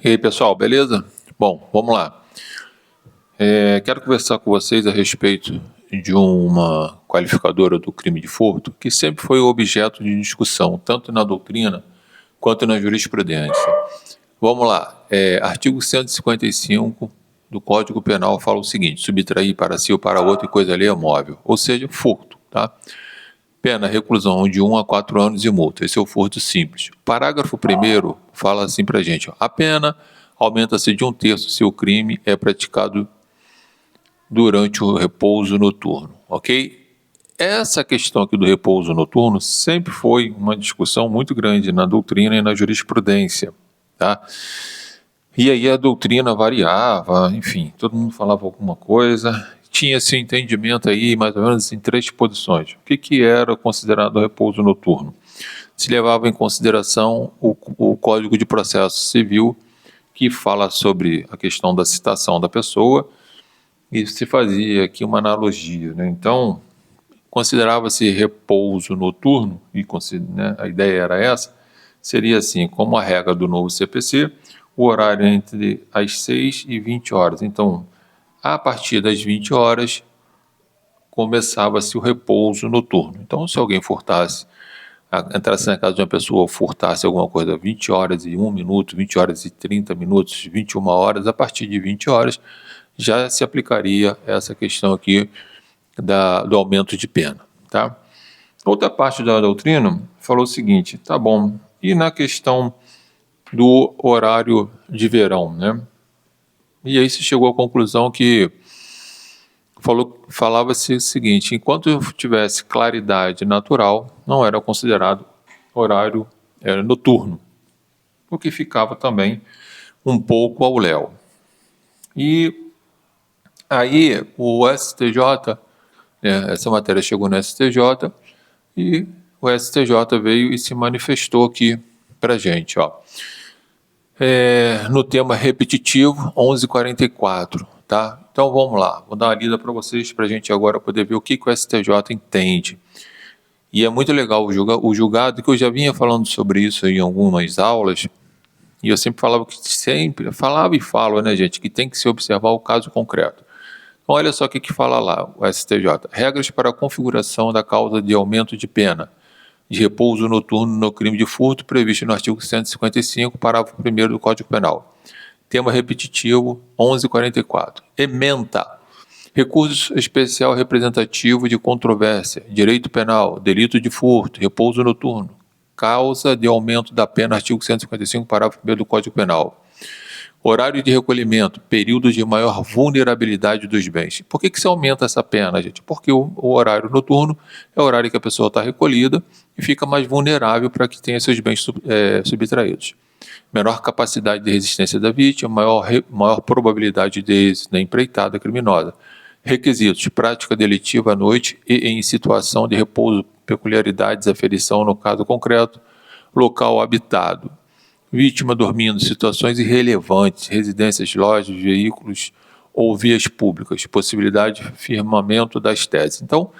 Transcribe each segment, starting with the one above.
E aí, pessoal, beleza? Bom, vamos lá. Quero conversar com vocês a respeito de uma qualificadora do crime de furto que sempre foi objeto de discussão, tanto na doutrina quanto na jurisprudência. Vamos lá. Artigo 155 do Código Penal fala o seguinte: subtrair para si ou para outro e coisa alheia móvel, ou seja, furto, tá? Pena, reclusão de 1 a 4 anos e multa. Esse é o furto simples. O parágrafo 1º fala assim pra gente, ó, a pena aumenta-se de 1/3 se o crime é praticado durante o repouso noturno, ok? Essa questão aqui do repouso noturno sempre foi uma discussão muito grande na doutrina e na jurisprudência, tá? E aí a doutrina variava, enfim, todo mundo falava alguma coisa, tinha esse entendimento aí mais ou menos em 3 posições. O que era considerado repouso noturno? Se levava em consideração o Código de Processo Civil, que fala sobre a questão da citação da pessoa, e se fazia aqui uma analogia, né? Então, considerava-se repouso noturno, e né, a ideia era essa, seria assim, como a regra do novo CPC, o horário entre as 6 e 20 horas. Então, a partir das 20 horas, começava-se o repouso noturno. Então, se alguém furtasse, entrasse na casa de uma pessoa, furtasse alguma coisa 20 horas e 1 minuto, 20 horas e 30 minutos, 21 horas, a partir de 20 horas, já se aplicaria essa questão aqui do aumento de pena, tá? Outra parte da doutrina falou o seguinte, tá bom, e na questão do horário de verão, né? E aí se chegou à conclusão que falava-se o seguinte, enquanto tivesse claridade natural, não era considerado horário noturno, o que ficava também um pouco ao léu. E aí o STJ, essa matéria chegou no STJ, e o STJ veio e se manifestou aqui para gente, ó. No tema repetitivo 1144, tá? Então vamos lá, vou dar uma lida para vocês, para a gente agora poder ver o que o STJ entende. E é muito legal o julgado, que eu já vinha falando sobre isso em algumas aulas, e eu sempre falava e falo, né, gente, que tem que se observar o caso concreto. Então olha só o que fala lá o STJ. Regras para a configuração da causa de aumento de pena de repouso noturno no crime de furto previsto no artigo 155, parágrafo 1º do Código Penal. Tema repetitivo 1144. Ementa. Recurso especial representativo de controvérsia, direito penal, delito de furto, repouso noturno, causa de aumento da pena, artigo 155, parágrafo 1º do Código Penal. Horário de recolhimento, período de maior vulnerabilidade dos bens. Por que se aumenta essa pena, gente? Porque o horário noturno é o horário que a pessoa está recolhida e fica mais vulnerável para que tenha seus bens subtraídos. Menor capacidade de resistência da vítima, maior probabilidade de êxito na empreitada criminosa. Requisitos: prática delitiva à noite e em situação de repouso, peculiaridades, aferição no caso concreto, local habitado. Vítima dormindo, situações irrelevantes, residências, lojas, veículos ou vias públicas, possibilidade de firmamento das teses. Então,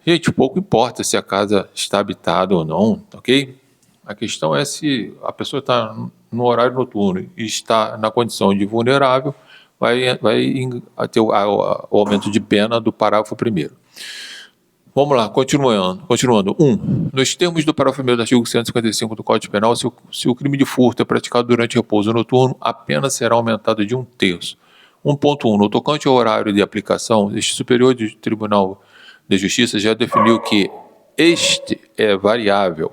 gente, pouco importa se a casa está habitada ou não, ok? A questão é se a pessoa está no horário noturno e está na condição de vulnerável, vai ter o aumento de pena do parágrafo 1º. Vamos lá, continuando. 1. Nos termos do parágrafo 1º do artigo 155 do Código Penal, se o crime de furto é praticado durante repouso noturno, a pena será aumentada de 1/3. 1.1. No tocante ao horário de aplicação, este Superior de Tribunal de Justiça já definiu que este é variável,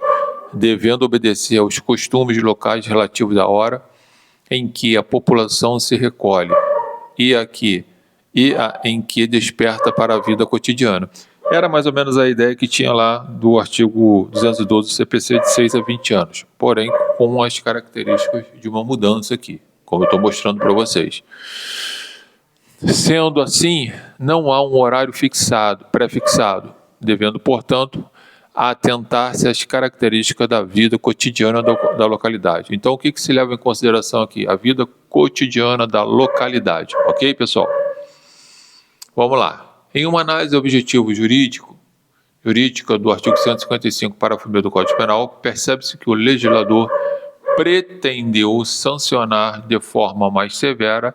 devendo obedecer aos costumes locais relativos à hora em que a população se recolhe e em que desperta para a vida cotidiana. Era mais ou menos a ideia que tinha lá do artigo 212 do CPC de 6 a 20 anos, porém com as características de uma mudança aqui, como eu estou mostrando para vocês. Sendo assim, não há um horário pré-fixado, devendo, portanto, atentar-se às características da vida cotidiana da localidade. Então, o que se leva em consideração aqui? A vida cotidiana da localidade, ok, pessoal? Vamos lá. Em uma análise objetivo jurídica do artigo 155, parágrafo 1º do Código Penal, percebe-se que o legislador pretendeu sancionar de forma mais severa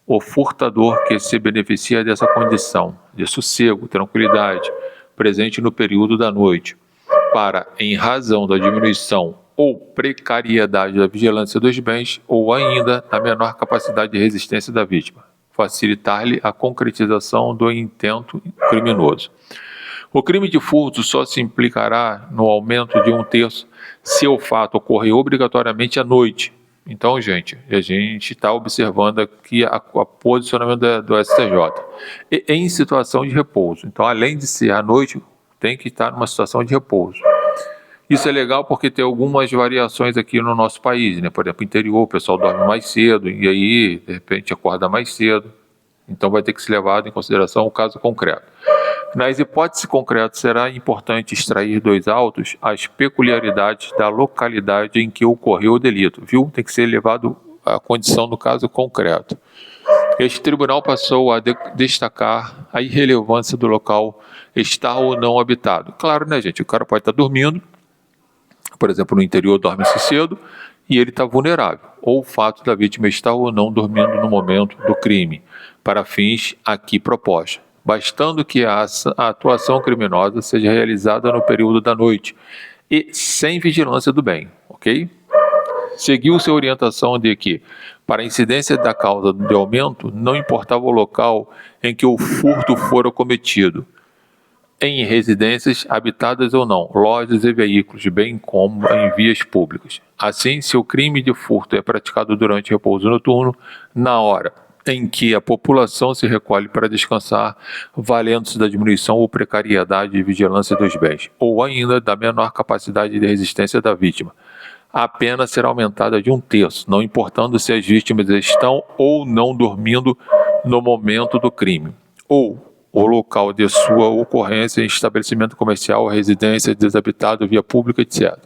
o furtador que se beneficia dessa condição de sossego, tranquilidade, presente no período da noite, para, em razão da diminuição ou precariedade da vigilância dos bens, ou ainda da menor capacidade de resistência da vítima, facilitar-lhe a concretização do intento criminoso. O crime de furto só se implicará no aumento de 1/3 se o fato ocorrer obrigatoriamente à noite. Então, gente, a gente está observando aqui a posicionamento do STJ. E em situação de repouso. Então, além de ser à noite, tem que estar numa situação de repouso. Isso é legal porque tem algumas variações aqui no nosso país, né? Por exemplo, interior, o pessoal dorme mais cedo e aí, de repente, acorda mais cedo. Então, vai ter que ser levado em consideração o caso concreto. Nas hipóteses concretas, será importante extrair dos autos as peculiaridades da localidade em que ocorreu o delito, viu? Tem que ser levado à condição do caso concreto. Este tribunal passou a destacar a irrelevância do local estar ou não habitado. Claro, né, gente? O cara pode estar dormindo, por exemplo, no interior dorme-se cedo e ele está vulnerável. Ou o fato da vítima estar ou não dormindo no momento do crime, para fins aqui propostos, bastando que a atuação criminosa seja realizada no período da noite e sem vigilância do bem, ok? Seguiu-se a orientação de que, para a incidência da causa de aumento, não importava o local em que o furto fora cometido, em residências habitadas ou não, lojas e veículos, bem como em vias públicas. Assim, se o crime de furto é praticado durante repouso noturno, na hora em que a população se recolhe para descansar, valendo-se da diminuição ou precariedade de vigilância dos bens, ou ainda da menor capacidade de resistência da vítima, a pena será aumentada de 1/3, não importando se as vítimas estão ou não dormindo no momento do crime, ou o local de sua ocorrência em estabelecimento comercial, residência, desabitado, via pública, etc.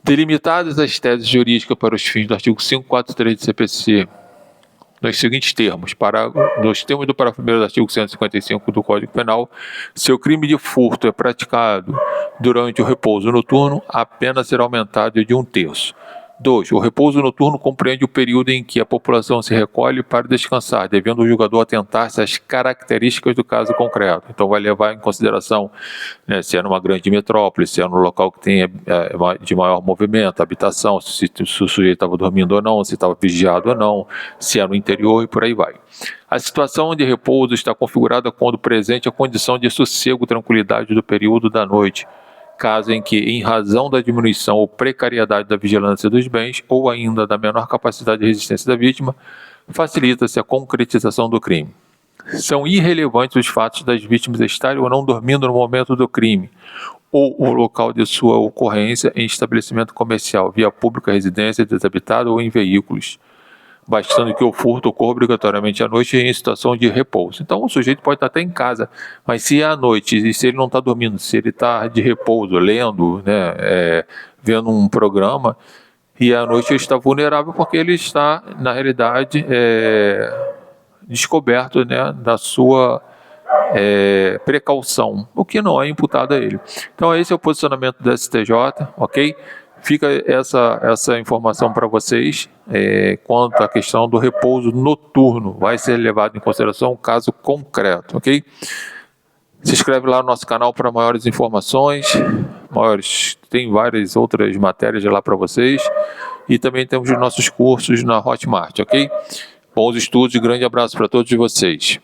Delimitadas as teses jurídicas para os fins do artigo 543 do CPC, nos seguintes termos, nos termos do parágrafo 1º do artigo 155 do Código Penal, se o crime de furto é praticado durante o repouso noturno, a pena será aumentada de 1/3. 2. O repouso noturno compreende o período em que a população se recolhe para descansar, devendo o julgador atentar-se às características do caso concreto. Então, vai levar em consideração, né, se é numa grande metrópole, se é no local que tem de maior movimento, habitação, se o sujeito estava dormindo ou não, se estava vigiado ou não, se é no interior e por aí vai. A situação de repouso está configurada quando presente a condição de sossego, tranquilidade do período da noite, caso em que, em razão da diminuição ou precariedade da vigilância dos bens, ou ainda da menor capacidade de resistência da vítima, facilita-se a concretização do crime. São irrelevantes os fatos das vítimas estarem ou não dormindo no momento do crime, ou o local de sua ocorrência em estabelecimento comercial, via pública, residência, desabitada ou em veículos, bastando que o furto ocorra obrigatoriamente à noite em situação de repouso. Então, o sujeito pode estar até em casa, mas se é à noite, e se ele não está dormindo, se ele está de repouso, lendo, né, vendo um programa, e à noite ele está vulnerável porque ele está, na realidade, descoberto, né, da sua precaução, o que não é imputado a ele. Então, esse é o posicionamento do STJ, ok? Fica essa informação para vocês quanto à questão do repouso noturno. Vai ser levado em consideração um caso concreto, ok? Se inscreve lá no nosso canal para maiores informações. Tem várias outras matérias lá para vocês. E também temos os nossos cursos na Hotmart, ok? Bons estudos e grande abraço para todos vocês.